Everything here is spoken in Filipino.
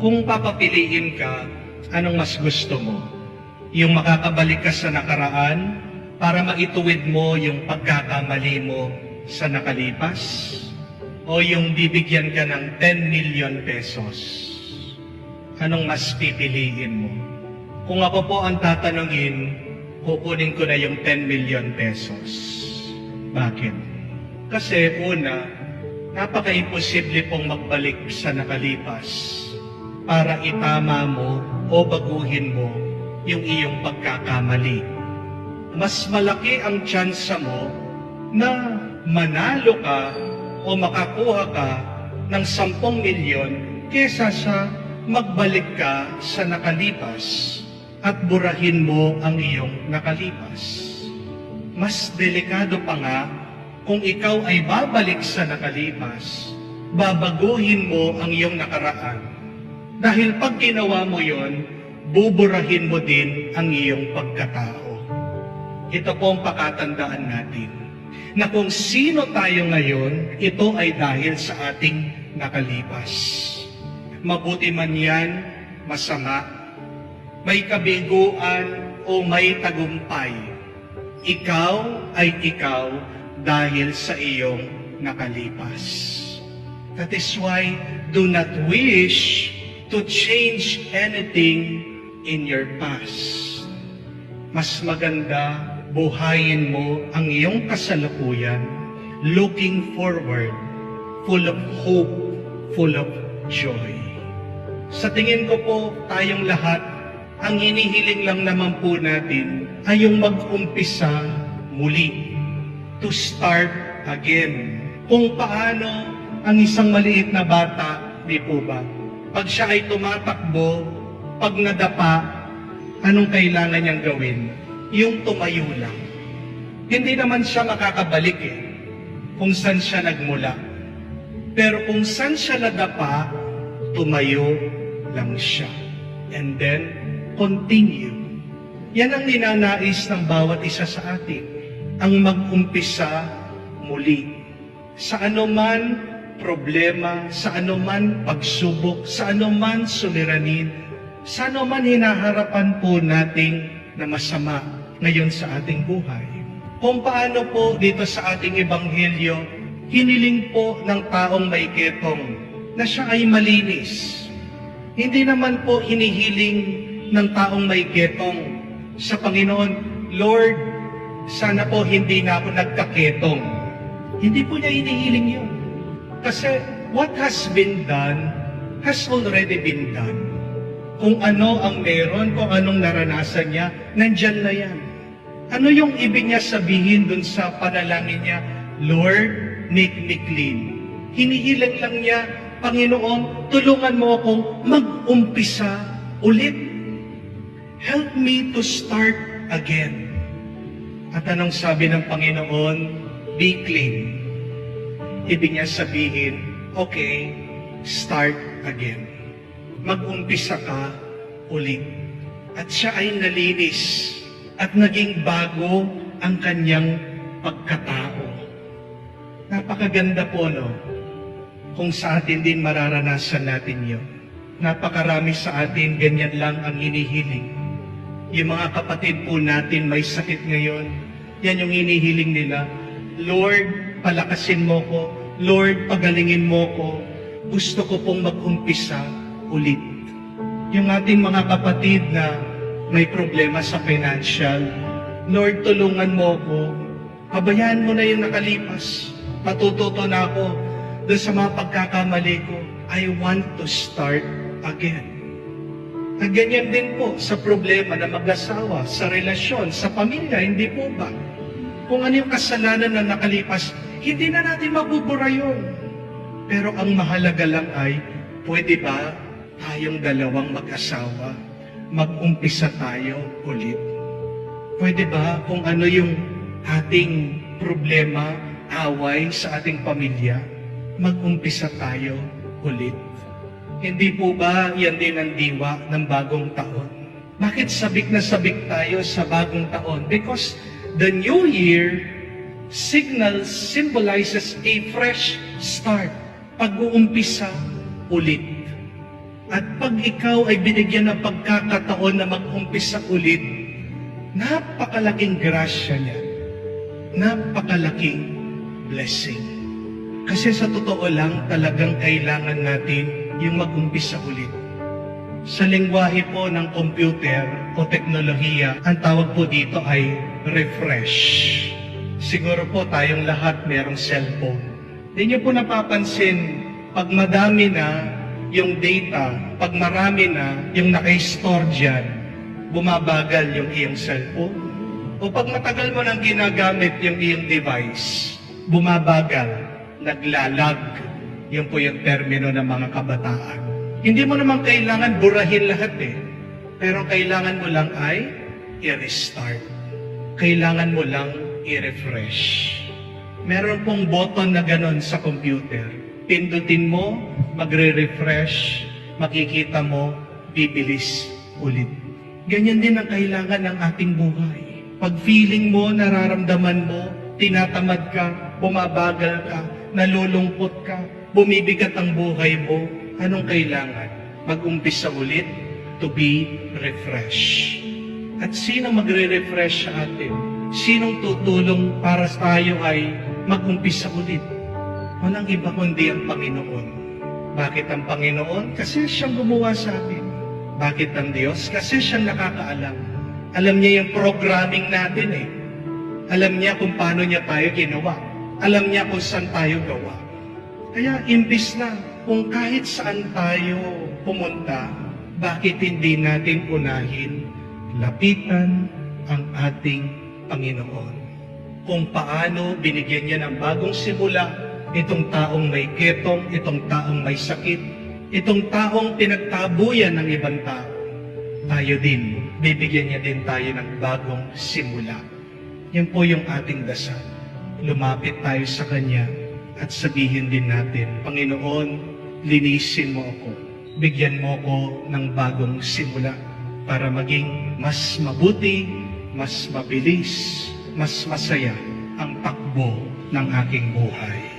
Kung papapiliin ka, anong mas gusto mo? Yung makakabalik ka sa nakaraan para maituwid mo yung pagkakamali mo sa nakalipas? O yung bibigyan ka ng 10 million pesos? Anong mas pipiliin mo? Kung ako po ang tatanungin, kukunin ko na yung 10 million pesos. Bakit? Kasi una, napaka-imposible pong magbalik sa nakalipas para itama mo o baguhin mo yung iyong pagkakamali. Mas malaki ang tsansa mo na manalo ka o makakuha ka ng 10 milyon kesa sa magbalik ka sa nakalipas at burahin mo ang iyong nakalipas. Mas delikado pa nga kung ikaw ay babalik sa nakalipas, babaguhin mo ang iyong nakaraan. Dahil pag ginawa mo yon, buburahin mo din ang iyong pagkatao. Ito po ang pakatandaan natin, na kung sino tayo ngayon, ito ay dahil sa ating nakalipas. Mabuti man yan, masama, may kabiguan o may tagumpay, ikaw ay ikaw dahil sa iyong nakalipas. That is why, do not wish to change anything in your past. Mas maganda buhayin mo ang iyong kasalukuyan, looking forward, full of hope, full of joy. Sa tingin ko po, tayong lahat, ang hinihiling lang naman po natin ay yung mag-umpisa muli, to start again. Kung paano ang isang maliit na bata, di po ba? Pag siya ay tumatakbo, pag nadapa, anong kailangan niyang gawin? Yung tumayo lang. Hindi naman siya makakabalik kung saan siya nagmula. Pero kung saan siya nadapa, tumayo lang siya. And then, continue. Yan ang ninanais ng bawat isa sa atin. Ang mag-umpisa muli. Sa anuman problema, sa anuman pagsubok, sa anuman suliranin, sa anuman hinaharapan po nating na masama ngayon sa ating buhay. Kung paano po dito sa ating ebanghelyo, hiniling po ng taong may ketong na siya ay malinis. Hindi naman po hinihiling ng taong may ketong sa Panginoon, Lord, sana po hindi na ako nagkaketong. Hindi po niya hinihiling yun. Kasi what has been done has already been done. Kung ano ang meron, kung anong naranasan niya, nandyan na yan. Ano yung ibig niya sabihin dun sa panalangin niya? Lord, make me clean. Hinihiling lang niya, Panginoon, tulungan mo akong mag-umpisa ulit. Help me to start again. At anong sabi ng Panginoon? Be clean. Ibig niya sabihin, okay, start again. Mag-umpisa ka ulit. At siya ay nalinis at naging bago ang kanyang pagkatao. Napakaganda po, no? Kung sa atin din mararanasan natin yun. Napakarami sa atin, ganyan lang ang hinihiling. Yung mga kapatid po natin may sakit ngayon, yan yung hinihiling nila. Lord, palakasin mo ko. Lord, pagalingin mo ko. Gusto ko pong mag-umpisa ulit. Yung ating mga kapatid na may problema sa financial, Lord, tulungan mo ko. Pabayaan mo na yung nakalipas. Matututo na ako doon sa mga pagkakamali ko. I want to start again. At ganyan din po sa problema na mag-asawa, sa relasyon, sa pamilya, hindi po ba? Kung ano yung kasalanan na nakalipas, hindi na natin mabubura yun. Pero ang mahalaga lang ay, pwede ba tayong dalawang mag-asawa, mag-umpisa tayo ulit? Pwede ba kung ano yung ating problema, away sa ating pamilya, mag-umpisa tayo ulit? Hindi po ba yan din ang diwa ng bagong taon? Bakit sabik na sabik tayo sa bagong taon? Because the new year symbolizes a fresh start. Pag-uumpisa ulit. At pag ikaw ay binigyan ng pagkakataon na mag-umpisa ulit, napakalaking grasya niya. Napakalaking blessing. Kasi sa totoo lang, talagang kailangan natin yung mag-umpisa ulit. Sa lengguwahe po ng computer o teknolohiya, ang tawag po dito ay refresh. Siguro po tayong lahat merong cellphone. Hindi niyo po napapansin, pag madami na yung data, pag marami na yung naka-store dyan, bumabagal yung iyong cellphone. O pag matagal mo nang ginagamit yung iyong device, bumabagal, naglalag. Yun po yung termino ng mga kabataan. Hindi mo naman kailangan burahin lahat eh. Pero kailangan mo lang ay i-restart. Kailangan mo lang i-refresh. Meron pong button na ganon sa computer. Pindutin mo, magre-refresh, makikita mo, bibilis ulit. Ganyan din ang kailangan ng ating buhay. Pag feeling mo, nararamdaman mo, tinatamad ka, bumabagal ka, nalulungkot ka, bumibigat ang buhay mo, anong kailangan? Mag-umpisa ulit to be refreshed. At sino magre-refresh sa atin? Sinong tutulong para tayo ay mag-umpisa ulit? Walang iba kundi ang Panginoon. Bakit ang Panginoon? Kasi siyang gumawa sa atin. Bakit ang Diyos? Kasi siyang nakakaalam. Alam niya yung programming natin eh. Alam niya kung paano niya tayo ginawa. Alam niya kung saan tayo gawa. Kaya imbis na kung kahit saan tayo pumunta, bakit hindi natin unahin, lapitan ang ating Panginoon? Kung paano binigyan niya ng bagong simula itong taong may ketong, itong taong may sakit, itong taong pinagtabuyan ng ibang tao, tayo din, bibigyan niya din tayo ng bagong simula. Yan po yung ating dasal. Lumapit tayo sa Kanya at sabihin din natin, Panginoon, linisin mo ako. Bigyan mo ako ng bagong simula para maging mas mabuti, mas mabilis, mas masaya ang takbo ng aking buhay.